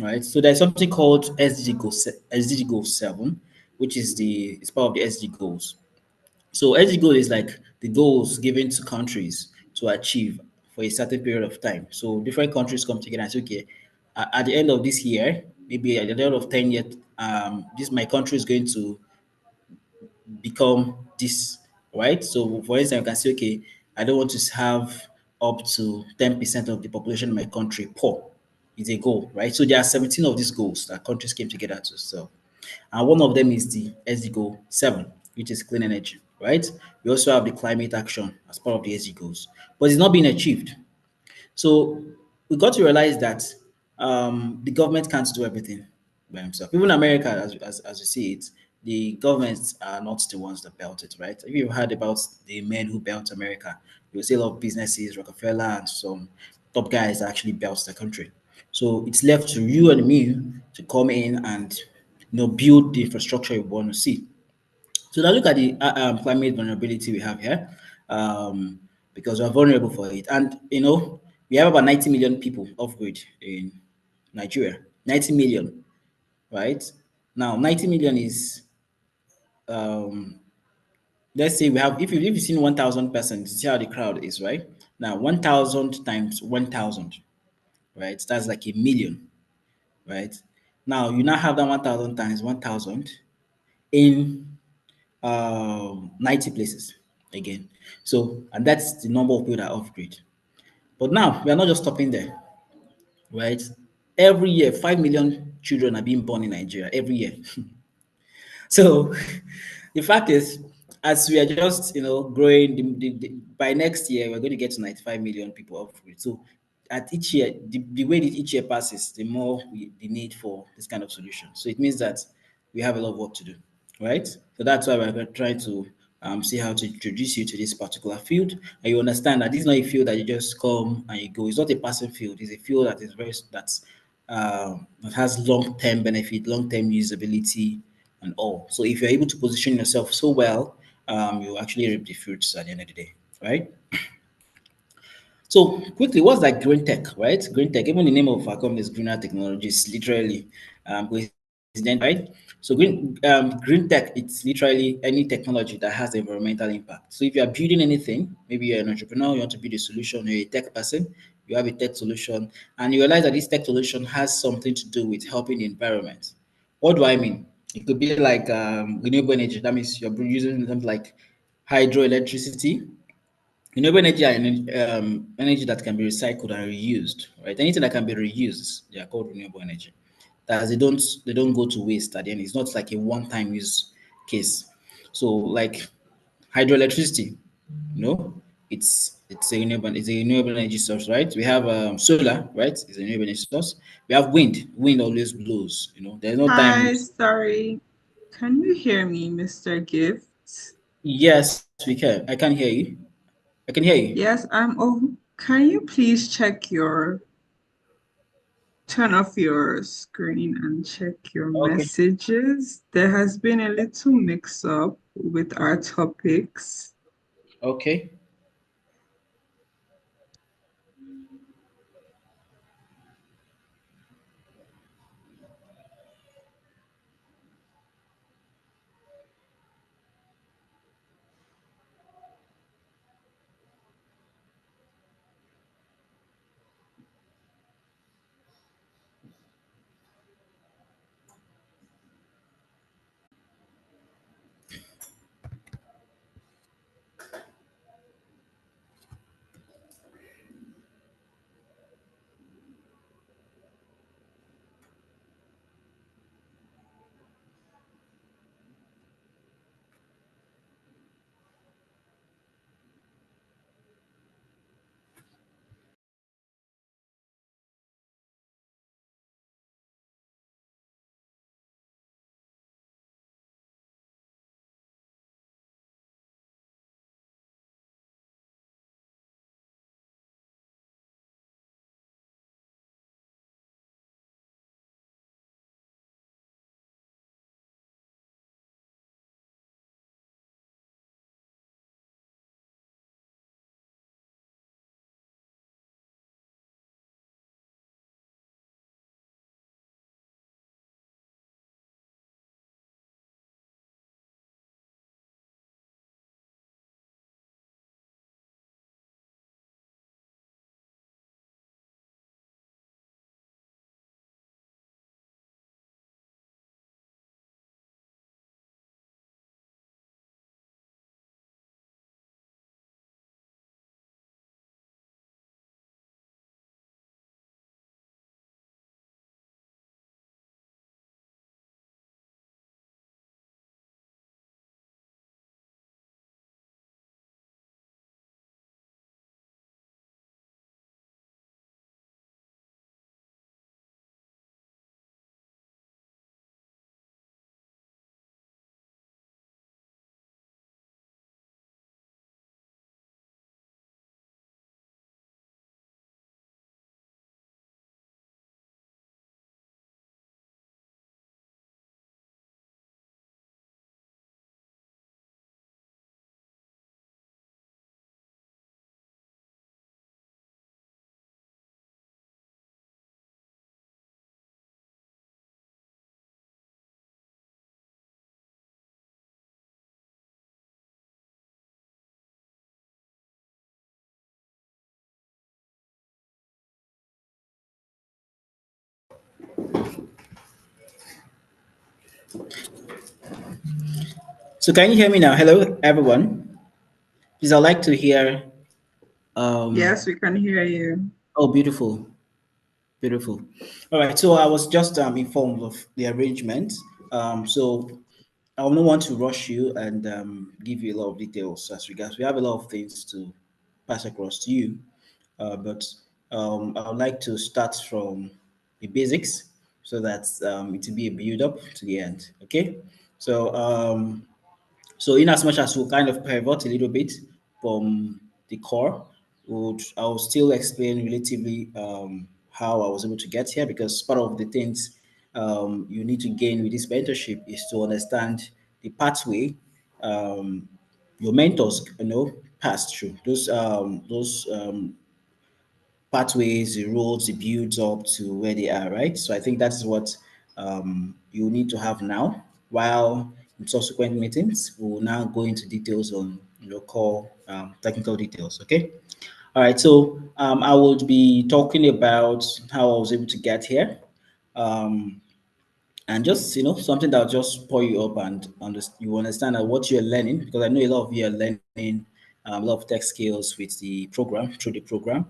right? So there's something called SDG Goal 7, which is it's part of the SDG goals. So SDG goal is like the goals given to countries to achieve for a certain period of time. So different countries come together and say, okay, at the end of this year, maybe at the end of 10 years, this my country is going to become this, right? So, for instance, you can say, okay, I don't want to have up to 10% of the population in my country poor. It's a goal, right? So, there are 17 of these goals that countries came together to solve. And one of them is the SDG goal 7, which is clean energy, right? We also have the climate action as part of the SDG goals, but it's not being achieved. So we got to realize that the government can't do everything by himself. Even America, as you see it, the governments are not the ones that built it, right? If you've heard about the men who built America, you'll see a lot of businesses, Rockefeller and some top guys that actually built the country. So it's left to you and me to come in and build the infrastructure you want to see. So now look at the climate vulnerability we have here, because we're vulnerable for it. And, we have about 90 million people off grid in Nigeria. 90 million, right? Now, 90 million is, um, let's say we have, if you've seen 1,000 persons, see how the crowd is, right? Now, 1,000 times 1,000, right? That's like a million, right? Now, you now have that 1,000 times 1,000 in 90 places again. So, and that's the number of people that are off grid. But now we are not just stopping there, right? Every year, 5 million children are being born in Nigeria every year. So, the fact is, as we are just growing, by next year we're going to get to 95 million people off grid. So, at each year, the way that each year passes, the more the need for this kind of solution. So it means that we have a lot of work to do, right? So that's why we're trying to see how to introduce you to this particular field, and you understand that this is not a field that you just come and you go. It's not a passive field. It's a field that is that has long-term benefit, long-term usability, and all. So if you're able to position yourself so well, you actually reap the fruits at the end of the day, right? So quickly, what's like green tech, right? Green tech, even the name of our company is Greener Technologies, literally coincident, right? So green tech, it's literally any technology that has environmental impact. So if you are building anything, maybe you're an entrepreneur, you want to build a solution, you're a tech person, you have a tech solution, and you realize that this tech solution has something to do with helping the environment. What do I mean? It could be like renewable energy. That means you're using something like hydroelectricity. Renewable energy are energy that can be recycled and reused, right? Anything that can be reused, they are called renewable energy. That they don't go to waste at the end. It's not like a one-time use case. So like hydroelectricity, it's a renewable energy source, right? We have solar, right? It's a renewable energy source. We have wind. Wind always blows. There's no time. Hi, sorry. Can you hear me, Mr. Gift? Yes, we can. I can hear you. I can hear you. Yes, I'm oh, can you please turn off your screen and check your Okay. messages? There has been a little mix up with our topics. Okay. So can you hear me now? Hello, everyone. Please, I'd like to hear. Yes, Um, we can hear you. oh, beautiful, beautiful. All right. So I was just informed of the arrangement. So I will not want to rush you and give you a lot of details as regards. We have a lot of things to pass across to you, but I would like to start from the basics so that it will be a build up to the end. Okay. So so in as much as we'll kind of pivot a little bit from the core, I'll still explain relatively how I was able to get here, because part of the things you need to gain with this mentorship is to understand the pathway your mentors, passed through. Those pathways, the roads, the builds up to where they are, right? So I think that's what you need to have now. While in subsequent meetings, we will now go into details on your core technical details. Okay. All right. So I would be talking about how I was able to get here. Um, and just something that'll just pour you up and you understand that what you're learning, because I know a lot of you are learning a lot of tech skills with the program, through the program.